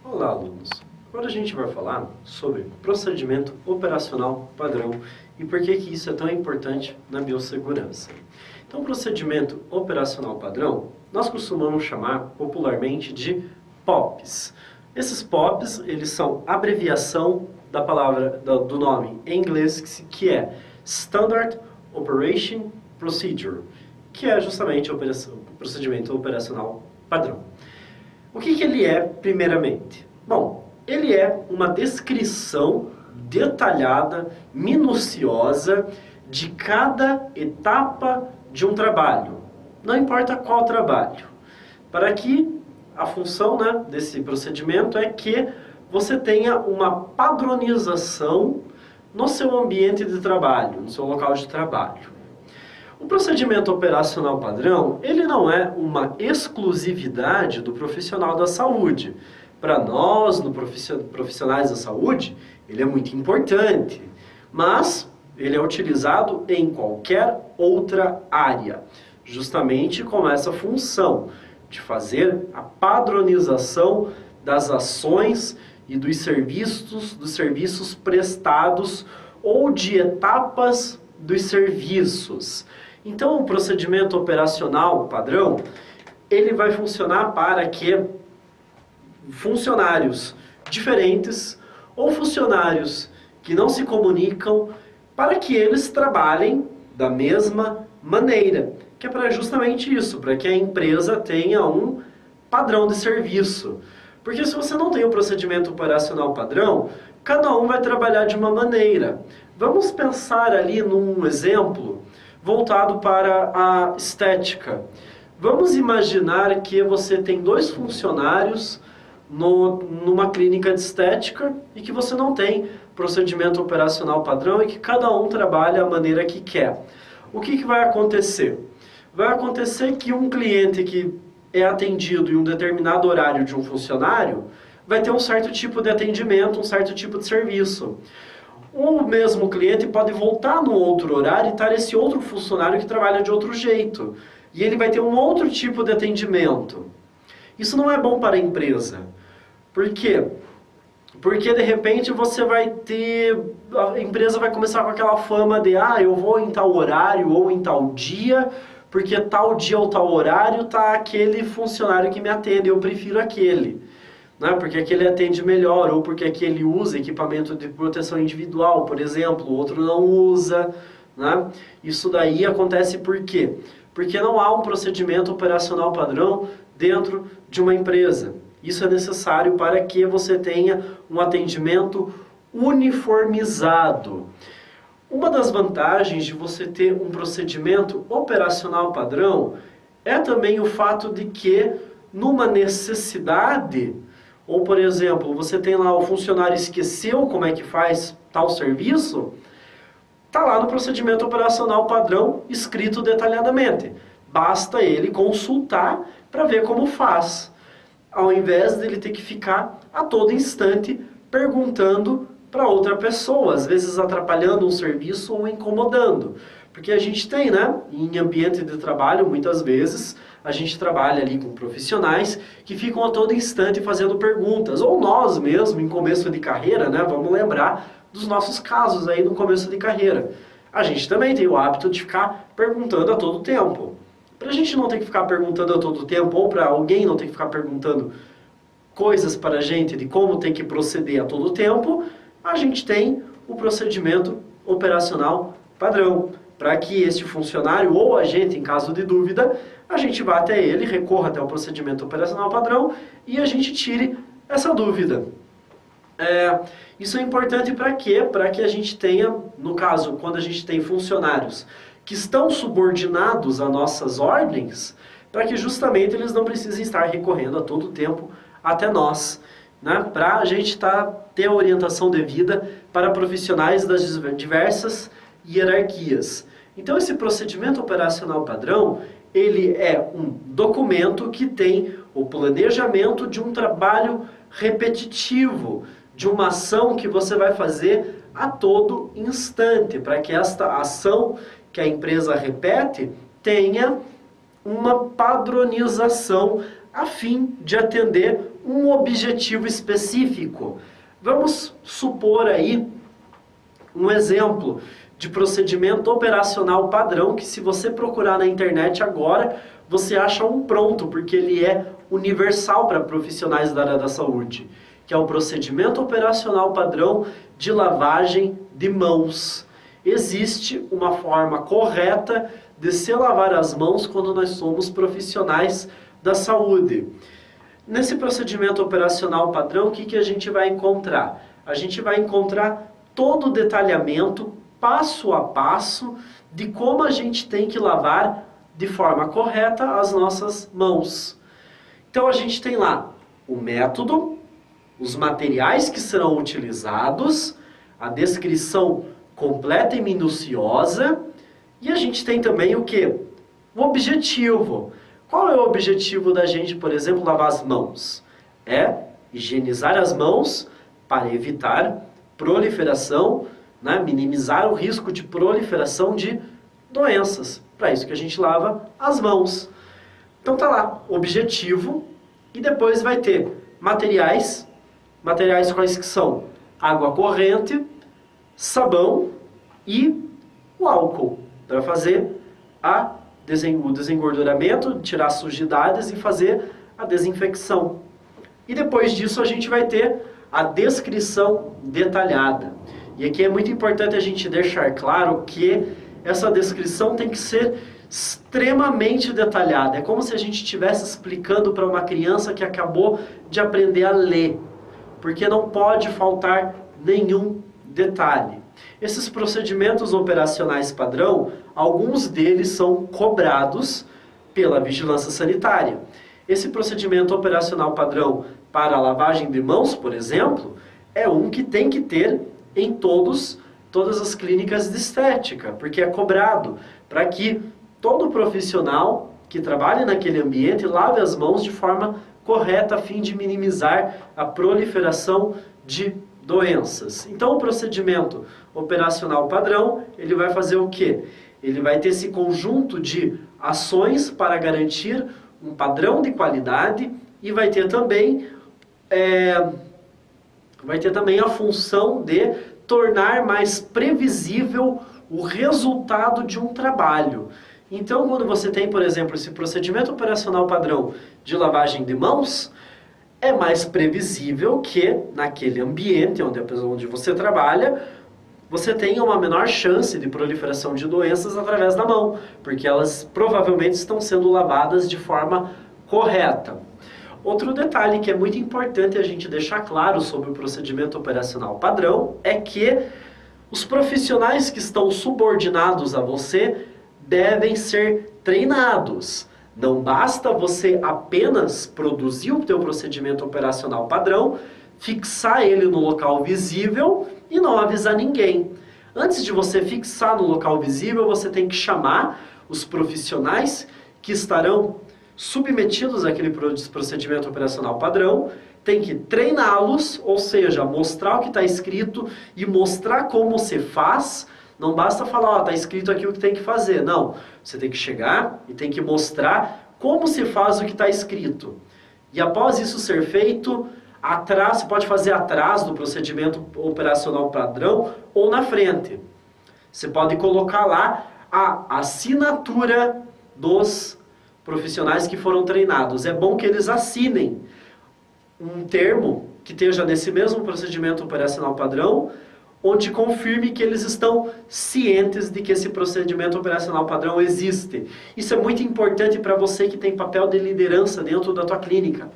Olá, alunos! Agora a gente vai falar sobre procedimento operacional padrão e por que isso é tão importante na biossegurança. Então, procedimento operacional padrão, nós costumamos chamar popularmente de POPs. Esses POPs, eles são abreviação da palavra, do nome em inglês, que é Standard Operation Procedure, que é justamente o procedimento operacional padrão. O que ele é, primeiramente? Bom, ele é uma descrição detalhada, minuciosa, de cada etapa de um trabalho. Não importa qual trabalho. Para que a função, desse procedimento é que você tenha uma padronização no seu ambiente de trabalho, no seu local de trabalho. O procedimento operacional padrão, ele não é uma exclusividade do profissional da saúde. Para nós, profissionais da saúde, ele é muito importante, mas ele é utilizado em qualquer outra área, justamente com essa função de fazer a padronização das ações e dos serviços prestados ou de etapas dos serviços. Então, o procedimento operacional padrão, ele vai funcionar para que funcionários diferentes ou funcionários que não se comunicam, para que eles trabalhem da mesma maneira, que é para justamente isso, para que a empresa tenha um padrão de serviço. Porque se você não tem um procedimento operacional padrão, cada um vai trabalhar de uma maneira. Vamos pensar ali num exemplo voltado para a estética. Vamos imaginar que você tem 2 funcionários numa clínica de estética e que você não tem procedimento operacional padrão e que cada um trabalha a maneira que quer. O que vai acontecer? Vai acontecer que um cliente que é atendido em um determinado horário de um funcionário vai ter um certo tipo de atendimento, um certo tipo de serviço. O mesmo cliente pode voltar no outro horário e estar esse outro funcionário que trabalha de outro jeito. E ele vai ter um outro tipo de atendimento. Isso não é bom para a empresa. Por quê? Porque de repente você vai ter... A empresa vai começar com aquela fama de eu vou em tal horário ou em tal dia, porque tal dia ou tal horário está aquele funcionário que me atende, eu prefiro aquele. Porque aquele atende melhor, ou porque aquele usa equipamento de proteção individual, por exemplo, o outro não usa. Isso daí acontece por quê? Porque não há um procedimento operacional padrão dentro de uma empresa. Isso é necessário para que você tenha um atendimento uniformizado. Uma das vantagens de você ter um procedimento operacional padrão é também o fato de que, numa necessidade, ou, por exemplo, você tem lá o funcionário esqueceu como é que faz tal serviço, está lá no procedimento operacional padrão escrito detalhadamente. Basta ele consultar para ver como faz, ao invés dele ter que ficar a todo instante perguntando para outra pessoa, às vezes atrapalhando um serviço ou incomodando. Porque a gente tem, em ambiente de trabalho, muitas vezes, a gente trabalha ali com profissionais que ficam a todo instante fazendo perguntas. Ou nós mesmo, em começo de carreira, vamos lembrar dos nossos casos aí no começo de carreira. A gente também tem o hábito de ficar perguntando a todo tempo. Para a gente não ter que ficar perguntando a todo tempo, ou para alguém não ter que ficar perguntando coisas para a gente de como tem que proceder a todo tempo, a gente tem o procedimento operacional padrão, para que este funcionário ou agente, em caso de dúvida, a gente vá até ele, recorra até o procedimento operacional padrão e a gente tire essa dúvida. Isso é importante para quê? Para que a gente tenha, no caso, quando a gente tem funcionários que estão subordinados a nossas ordens, para que justamente eles não precisem estar recorrendo a todo tempo até nós, para a gente ter a orientação devida para profissionais das diversas hierarquias. Então, esse procedimento operacional padrão, ele é um documento que tem o planejamento de um trabalho repetitivo, de uma ação que você vai fazer a todo instante, para que esta ação que a empresa repete tenha uma padronização a fim de atender um objetivo específico. Vamos supor aí um exemplo de procedimento operacional padrão que, se você procurar na internet agora, você acha um pronto, porque ele é universal para profissionais da área da saúde, que é o procedimento operacional padrão de lavagem de mãos. Existe uma forma correta de se lavar as mãos quando nós somos profissionais da saúde. Nesse procedimento operacional padrão, o que a gente vai encontrar? A gente vai encontrar todo o detalhamento, passo a passo, de como a gente tem que lavar de forma correta as nossas mãos. Então a gente tem lá o método, os materiais que serão utilizados, a descrição completa e minuciosa, e a gente tem também o quê? O objetivo. Qual é o objetivo da gente, por exemplo, lavar as mãos? É higienizar as mãos para evitar proliferação, né, minimizar o risco de proliferação de doenças. Para isso que a gente lava as mãos. Então tá lá, objetivo, e depois vai ter materiais. Materiais quais que são? Água corrente, sabão e o álcool, para fazer o desengorduramento, tirar sujidades e fazer a desinfecção. E depois disso a gente vai ter a descrição detalhada. E aqui é muito importante a gente deixar claro que essa descrição tem que ser extremamente detalhada. É como se a gente estivesse explicando para uma criança que acabou de aprender a ler, porque não pode faltar nenhum detalhe. Esses procedimentos operacionais padrão, alguns deles são cobrados pela vigilância sanitária. Esse procedimento operacional padrão para a lavagem de mãos, por exemplo, é um que tem que ter em todas as clínicas de estética, porque é cobrado para que todo profissional que trabalhe naquele ambiente lave as mãos de forma correta, a fim de minimizar a proliferação de doenças. Então, o procedimento operacional padrão, ele vai fazer o quê? Ele vai ter esse conjunto de ações para garantir um padrão de qualidade e vai ter também a função de tornar mais previsível o resultado de um trabalho. Então, quando você tem, por exemplo, esse procedimento operacional padrão de lavagem de mãos, é mais previsível que naquele ambiente onde você trabalha, você tenha uma menor chance de proliferação de doenças através da mão, porque elas provavelmente estão sendo lavadas de forma correta. Outro detalhe que é muito importante a gente deixar claro sobre o procedimento operacional padrão é que os profissionais que estão subordinados a você devem ser treinados. Não basta você apenas produzir o teu procedimento operacional padrão, fixar ele no local visível e não avisar ninguém. Antes de você fixar no local visível, você tem que chamar os profissionais que estarão submetidos àquele procedimento operacional padrão, tem que treiná-los, ou seja, mostrar o que está escrito e mostrar como se faz. Não basta falar, ó, está escrito aqui o que tem que fazer. Não, você tem que chegar e tem que mostrar como se faz o que está escrito. E após isso ser feito, você pode fazer atrás do procedimento operacional padrão ou na frente. Você pode colocar lá a assinatura dos profissionais que foram treinados. É bom que eles assinem um termo que esteja nesse mesmo procedimento operacional padrão, onde confirme que eles estão cientes de que esse procedimento operacional padrão existe. Isso é muito importante para você que tem papel de liderança dentro da tua clínica.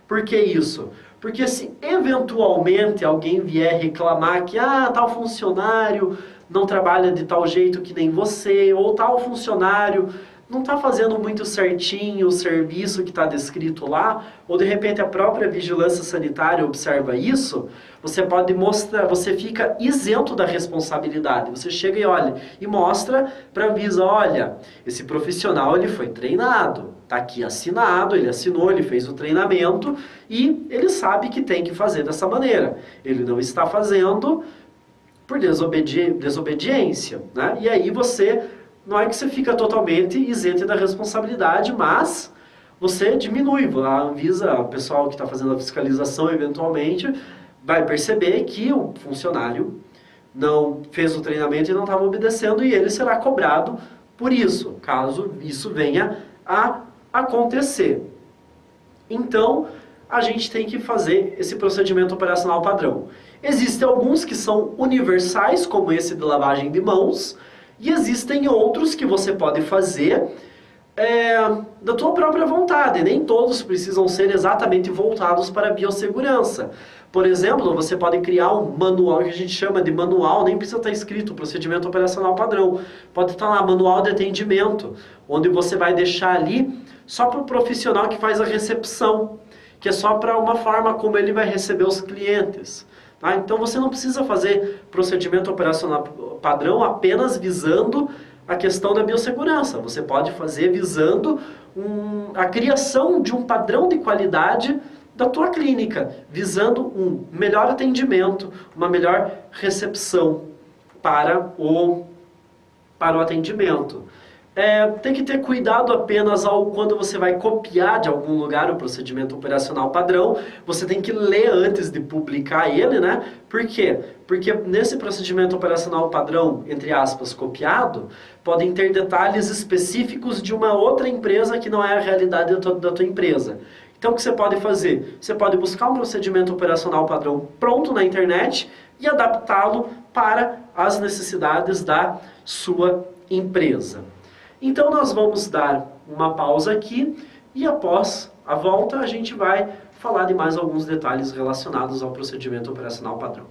Por que isso? Porque se eventualmente alguém vier reclamar que tal funcionário não trabalha de tal jeito que nem você, ou tal funcionário não está fazendo muito certinho o serviço que está descrito lá, ou de repente a própria vigilância sanitária observa isso, você pode mostrar, você fica isento da responsabilidade. Você chega e olha, e mostra para a Anvisa, olha, esse profissional ele foi treinado, está aqui assinado, ele assinou, ele fez o treinamento e ele sabe que tem que fazer dessa maneira. Ele não está fazendo por desobediência, né? E aí não é que você fica totalmente isento da responsabilidade, mas você diminui. A Anvisa, o pessoal que está fazendo a fiscalização, eventualmente, vai perceber que o funcionário não fez o treinamento e não estava obedecendo, e ele será cobrado por isso, caso isso venha a acontecer. Então, a gente tem que fazer esse procedimento operacional padrão. Existem alguns que são universais, como esse de lavagem de mãos, e existem outros que você pode fazer da tua própria vontade. Nem todos precisam ser exatamente voltados para a biossegurança. Por exemplo, você pode criar um manual, que a gente chama de manual, nem precisa estar escrito, procedimento operacional padrão. Pode estar lá, manual de atendimento, onde você vai deixar ali só para o profissional que faz a recepção, que é só para uma forma como ele vai receber os clientes. Tá? Então você não precisa fazer procedimento operacional padrão apenas visando a questão da biossegurança. Você pode fazer visando a criação de um padrão de qualidade da tua clínica, visando um melhor atendimento, uma melhor recepção para o atendimento. Tem que ter cuidado apenas quando você vai copiar de algum lugar o procedimento operacional padrão. Você tem que ler antes de publicar ele, né? Por quê? Porque nesse procedimento operacional padrão, entre aspas, copiado, podem ter detalhes específicos de uma outra empresa que não é a realidade da tua empresa. Então o que você pode fazer? Você pode buscar um procedimento operacional padrão pronto na internet e adaptá-lo para as necessidades da sua empresa. Então nós vamos dar uma pausa aqui e após a volta a gente vai falar de mais alguns detalhes relacionados ao procedimento operacional padrão.